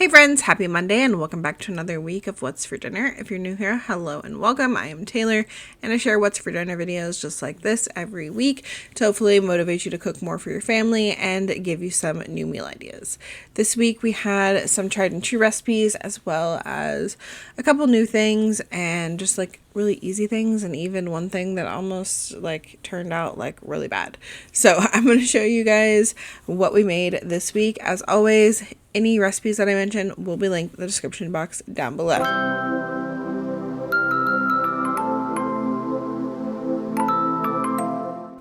Hey friends, happy Monday and welcome back to another week of What's for Dinner. If you're new here, hello and welcome. I am Taylor and I share What's for Dinner videos just like this every week to hopefully motivate you to cook more for your family and give you some new meal ideas. This week we had some tried and true recipes as well as a couple new things and just like really easy things, and even one thing that almost turned out really bad. So I'm going to show you guys what we made this week. As always, any recipes that I mention will be linked in the description box down below.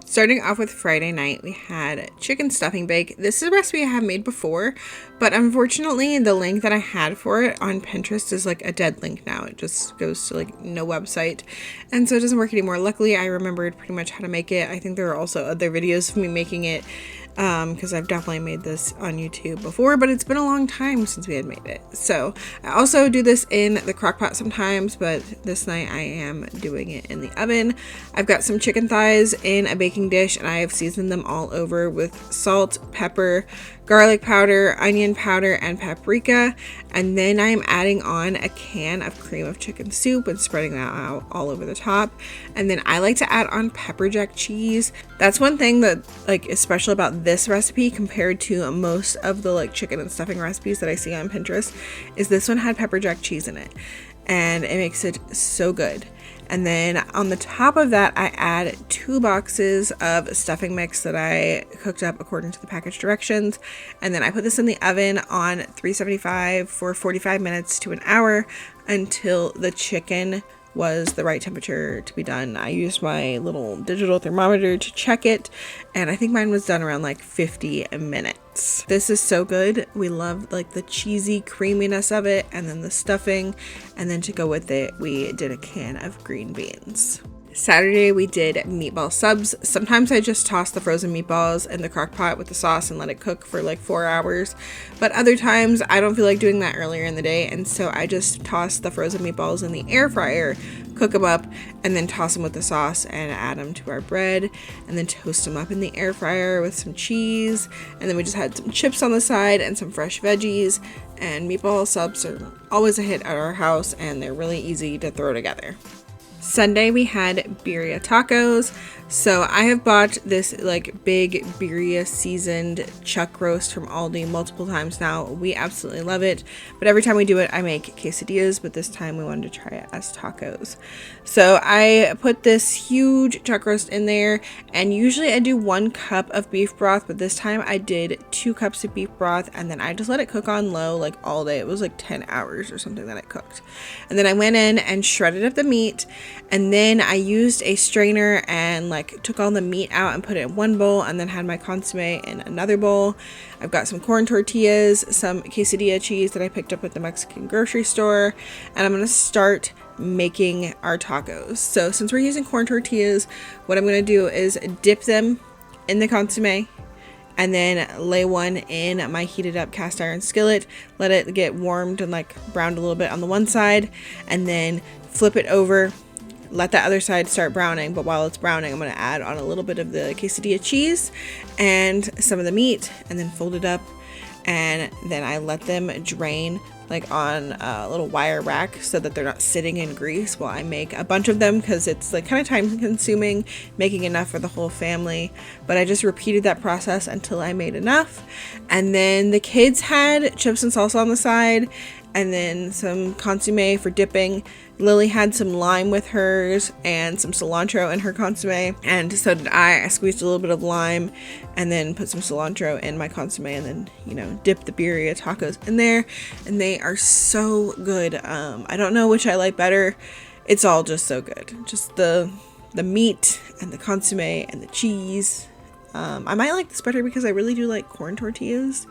Starting off with Friday night, we had chicken stuffing bake. This is a recipe I have made before, but unfortunately the link that I had for it on Pinterest is a dead link now. It just goes to no website, and so it doesn't work anymore. Luckily, I remembered pretty much how to make it. I think there are also other videos of me making it because I've definitely made this on YouTube before, but it's been a long time since we had made it. So I also do this in the crock pot sometimes, but this night I am doing it in the oven. I've got some chicken thighs in a baking dish and I have seasoned them all over with salt, pepper, garlic powder, onion powder, and paprika. And then I'm adding on a can of cream of chicken soup and spreading that out all over the top. And then I like to add on pepper jack cheese. That's one thing that is special about this recipe compared to most of the chicken and stuffing recipes that I see on Pinterest, is this one had pepper jack cheese in it, and it makes it so good. And then on the top of that, I add 2 boxes of stuffing mix that I cooked up according to the package directions. And then I put this in the oven on 375 for 45 minutes to an hour until the chicken was the right temperature to be done. I used my little digital thermometer to check it, and I think mine was done around 50 minutes. This is so good. We love the cheesy creaminess of it, and then the stuffing, and then to go with it, we did a can of green beans. Saturday we did meatball subs. Sometimes I just toss the frozen meatballs in the crock pot with the sauce and let it cook for 4 hours, but other times I don't feel like doing that earlier in the day, and so I just toss the frozen meatballs in the air fryer, cook them up, and then toss them with the sauce and add them to our bread, and then toast them up in the air fryer with some cheese. And then we just had some chips on the side and some fresh veggies. And meatball subs are always a hit at our house, and they're really easy to throw together. Sunday we had Birra Tacos. So I have bought this big birria seasoned chuck roast from Aldi multiple times now. We absolutely love it, but every time we do it I make quesadillas, but this time we wanted to try it as tacos. So I put this huge chuck roast in there, and usually I do 1 cup of beef broth, but this time I did 2 cups of beef broth, and then I just let it cook on low all day. It was 10 hours or something that it cooked. And then I went in and shredded up the meat, and then I used a strainer and took all the meat out and put it in one bowl, and then had my consomme in another bowl. I've got some corn tortillas, some quesadilla cheese that I picked up at the Mexican grocery store, and I'm going to start making our tacos. So since we're using corn tortillas, what I'm going to do is dip them in the consomme and then lay one in my heated up cast iron skillet, let it get warmed and browned a little bit on the one side, and then flip it over, let the other side start browning. But while it's browning, I'm going to add on a little bit of the quesadilla cheese and some of the meat, and then fold it up, and then I let them drain on a little wire rack so that they're not sitting in grease while I make a bunch of them, because it's kind of time consuming making enough for the whole family. But I just repeated that process until I made enough. And then the kids had chips and salsa on the side, and then some consomme for dipping. Lily had some lime with hers and some cilantro in her consomme, and so did I. I squeezed a little bit of lime and then put some cilantro in my consomme, and then dip the birria tacos in there, and they are so good. I don't know which I like better. It's all just so good. Just the meat and the consomme and the cheese. I might like this better because I really do like corn tortillas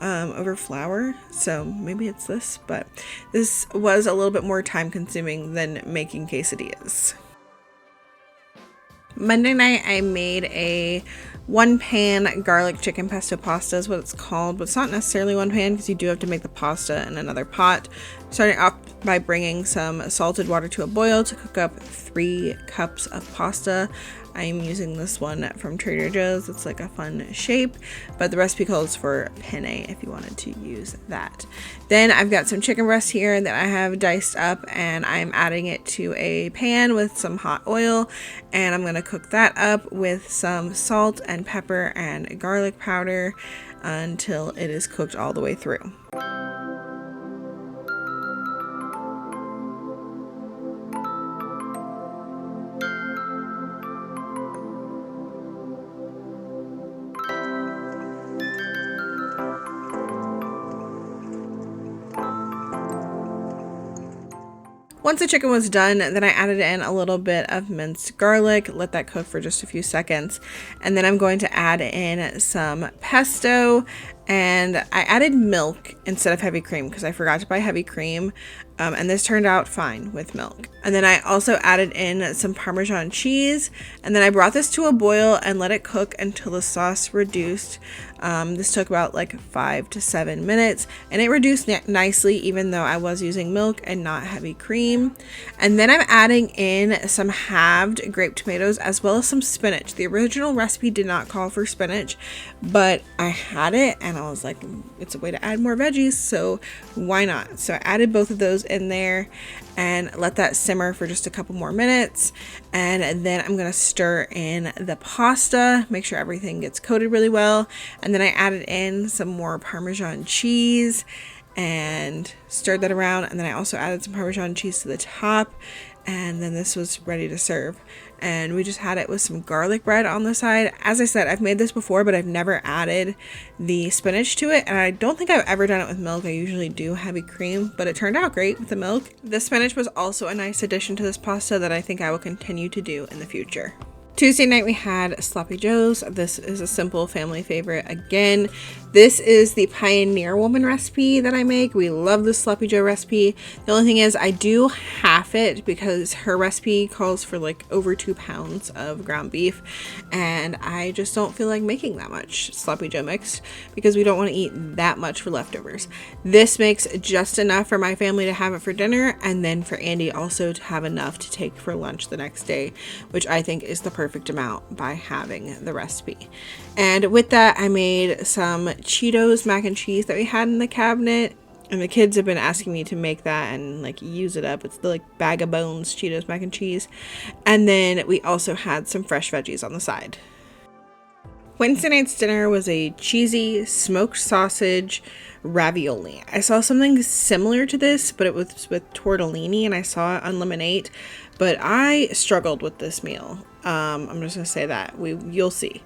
over flour, so maybe it's this, but this was a little bit more time consuming than making quesadillas. Monday night I made a 1-pan garlic chicken pesto pasta is what it's called, but it's not necessarily 1 pan because you do have to make the pasta in another pot. Starting off by bringing some salted water to a boil to cook up 3 cups of pasta. I am using this one from Trader Joe's. It's like a fun shape, but the recipe calls for penne if you wanted to use that. Then I've got some chicken breast here that I have diced up, and I'm adding it to a pan with some hot oil, and I'm going to cook that up with some salt and pepper and garlic powder until it is cooked all the way through. Once the chicken was done, then I added in a little bit of minced garlic, let that cook for just a few seconds, and then I'm going to add in some pesto, and I added milk instead of heavy cream because I forgot to buy heavy cream, and this turned out fine with milk. And then I also added in some Parmesan cheese, and then I brought this to a boil and let it cook until the sauce reduced. This took about like 5 to 7 minutes, and it reduced nicely even though I was using milk and not heavy cream. And then I'm adding in some halved grape tomatoes as well as some spinach. The original recipe did not call for spinach, but I had it and I was like, it's a way to add more veggies, so why not? So I added both of those in there and let that simmer for just a couple more minutes, and then I'm gonna stir in the pasta, make sure everything gets coated really well, and then I added in some more Parmesan cheese and stirred that around, and then I also added some Parmesan cheese to the top, and then this was ready to serve. And we just had it with some garlic bread on the side. As I said, I've made this before, but I've never added the spinach to it, and I don't think I've ever done it with milk. I usually do heavy cream, but it turned out great with the milk. The spinach was also a nice addition to this pasta that I think I will continue to do in the future. Tuesday night we had Sloppy Joe's. This is a simple family favorite again. This is the Pioneer Woman recipe that I make. We love the Sloppy Joe recipe. The only thing is I do half it because her recipe calls for like over 2 pounds of ground beef, and I just don't feel like making that much Sloppy Joe mix because we don't want to eat that much for leftovers. This makes just enough for my family to have it for dinner, and then for Andy also to have enough to take for lunch the next day, which I think is the perfect amount by having the recipe. And with that, I made some Cheetos mac and cheese that we had in the cabinet, and the kids have been asking me to make that and like use it up. It's the like bag of bones Cheetos mac and cheese. And then we also had some fresh veggies on the side. Wednesday night's dinner was a cheesy smoked sausage ravioli. I saw something similar to this, but it was with tortellini, and I saw it on Lemonade, but I struggled with this meal. I'm just gonna say that you'll see.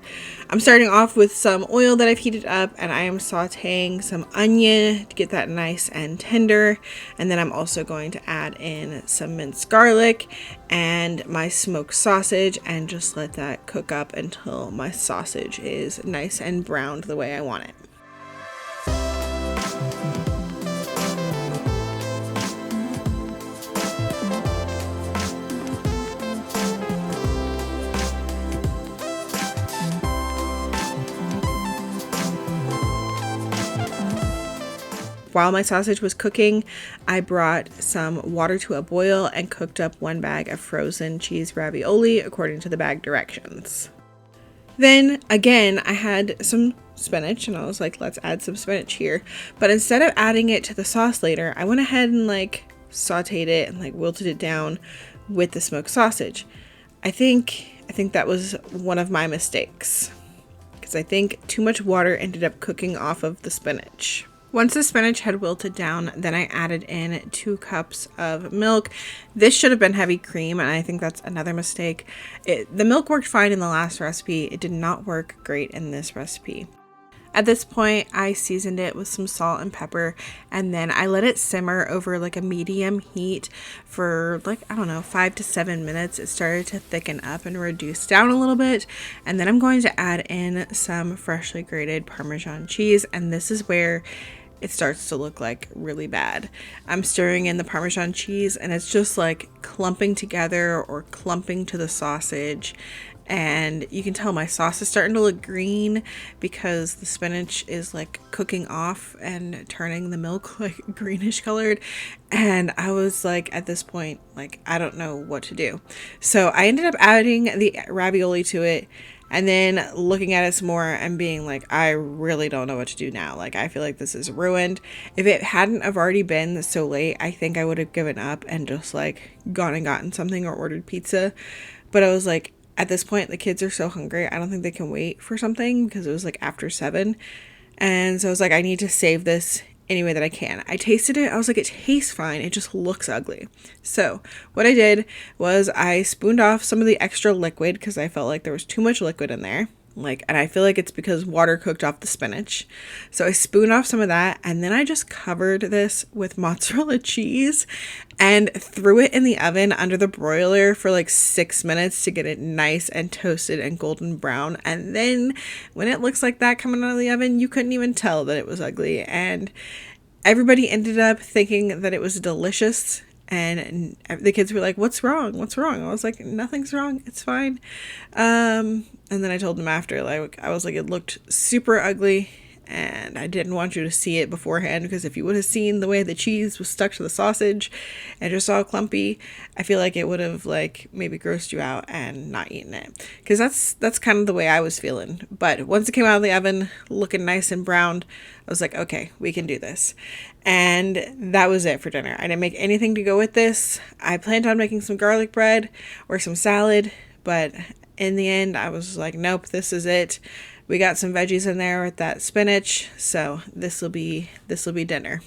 I'm starting off with some oil that I've heated up, and I am sauteing some onion to get that nice and tender, and then I'm also going to add in some minced garlic and my smoked sausage and just let that cook up until my sausage is nice and browned the way I want it. While my sausage was cooking, I brought some water to a boil and cooked up 1 bag of frozen cheese ravioli according to the bag directions. Then again, I had some spinach and I was like, let's add some spinach here. But instead of adding it to the sauce later, I went ahead and like sauteed it and like wilted it down with the smoked sausage. I think that was one of my mistakes because I think too much water ended up cooking off of the spinach. Once the spinach had wilted down, then I added in 2 cups of milk. This should have been heavy cream, and I think that's another mistake. The milk worked fine in the last recipe. It did not work great in this recipe. At this point, I seasoned it with some salt and pepper, and then I let it simmer over like a medium heat for like, I don't know, 5 to 7 minutes. It started to thicken up and reduce down a little bit, and then I'm going to add in some freshly grated Parmesan cheese, and this is where it starts to look like really bad. I'm stirring in the Parmesan cheese, and it's just like clumping together or clumping to the sausage, and you can tell my sauce is starting to look green because the spinach is like cooking off and turning the milk like greenish colored. And I was like, at this point, like, I don't know what to do. So I ended up adding the ravioli to it, and then looking at it some more and being like, I really don't know what to do now. Like, I feel like this is ruined. If it hadn't have already been so late, I think I would have given up and just like gone and gotten something or ordered pizza. But I was like, at this point, the kids are so hungry. I don't think they can wait for something because it was like after 7. And so I was like, I need to save this any way that I can. I tasted it. I was like, it tastes fine. It just looks ugly. So what I did was I spooned off some of the extra liquid because I felt like there was too much liquid in there. And I feel like it's because water cooked off the spinach. So I spooned off some of that, and then I just covered this with mozzarella cheese and threw it in the oven under the broiler for like 6 minutes to get it nice and toasted and golden brown. And then when it looks like that coming out of the oven, you couldn't even tell that it was ugly. And everybody ended up thinking that it was delicious. And the kids were like, what's wrong? What's wrong? I was like, nothing's wrong. It's fine. And then I told them after, like, I was like, it looked super ugly and I didn't want you to see it beforehand, because if you would have seen the way the cheese was stuck to the sausage and just all clumpy, I feel like it would have like maybe grossed you out and not eaten it, because that's kind of the way I was feeling. But once it came out of the oven looking nice and browned, I was like, okay, we can do this. And that was it for dinner. I didn't make anything to go with this. I planned on making some garlic bread or some salad, but in the end I was like, nope, this is it. We got some veggies in there with that spinach, so this will be dinner.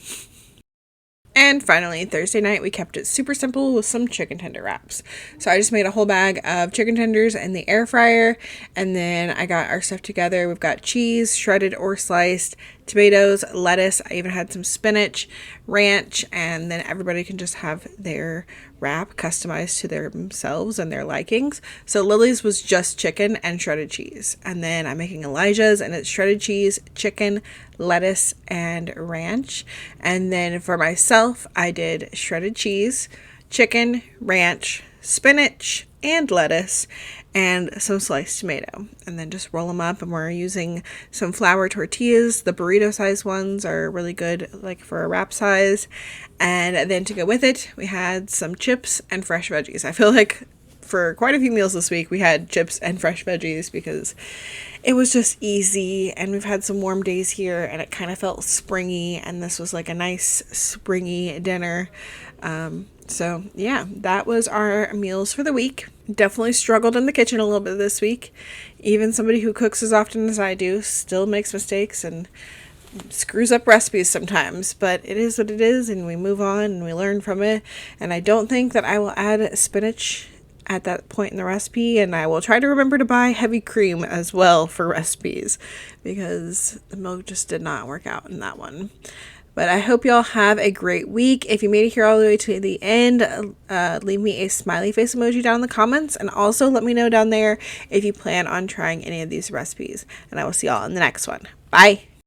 And finally, Thursday night, we kept it super simple with some chicken tender wraps. So I just made a whole bag of chicken tenders in the air fryer, and then I got our stuff together. We've got cheese, shredded or sliced, tomatoes, lettuce. I even had some spinach, ranch, and then everybody can just have their wrap customized to themselves and their likings. So Lily's was just chicken and shredded cheese. And then I'm making Elijah's, and it's shredded cheese, chicken, lettuce, and ranch. And then for myself, I did shredded cheese, chicken, ranch, spinach, and lettuce, and some sliced tomato, and then just roll them up. And we're using some flour tortillas. The burrito size ones are really good, like for a wrap size. And then to go with it, we had some chips and fresh veggies. I feel like for quite a few meals this week, we had chips and fresh veggies because it was just easy, and we've had some warm days here, and it kind of felt springy, and this was like a nice springy dinner. So yeah, that was our meals for the week. Definitely struggled in the kitchen a little bit this week. Even somebody who cooks as often as I do still makes mistakes and screws up recipes sometimes, but it is what it is, and we move on and we learn from it. And I don't think that I will add spinach at that point in the recipe, and I will try to remember to buy heavy cream as well for recipes, because the milk just did not work out in that one. But I hope y'all have a great week. If you made it here all the way to the end, leave me a smiley face emoji down in the comments, and also let me know down there if you plan on trying any of these recipes. And I will see y'all in the next one. Bye!